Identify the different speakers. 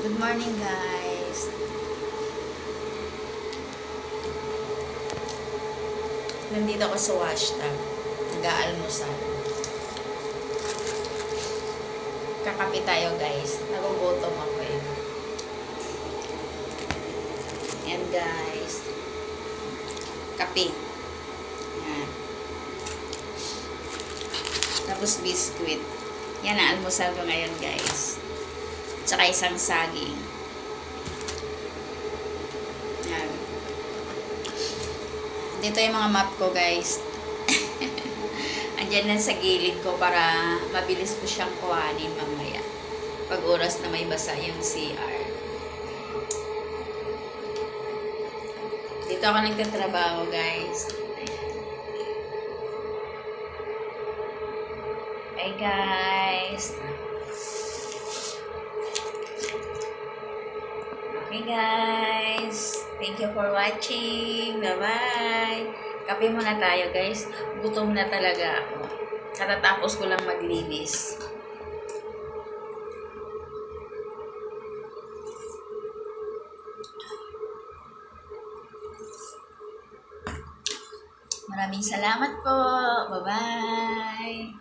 Speaker 1: Good morning, guys. Nandito ako sa washtub. Nag-aalmusal. Kakape tayo, guys. Nagugutom ako eh. Yan, guys. Kape. Yan. Tapos biskuit. Yan ang almusal ko ngayon, guys. Tsaka isang saging. Yan. Dito yung mga map ko, guys. Andyan lang sa gilid ko para mabilis ko siyang kuhanin mamaya. Pag oras na may basa yung CR. Dito ako nagtatrabaho, guys. Hi, guys. Okay, guys. Thank you for watching. Bye-bye. Kape muna tayo, guys. Gutom na talaga ako. Katatapos ko lang maglinis. Maraming salamat po. Bye-bye.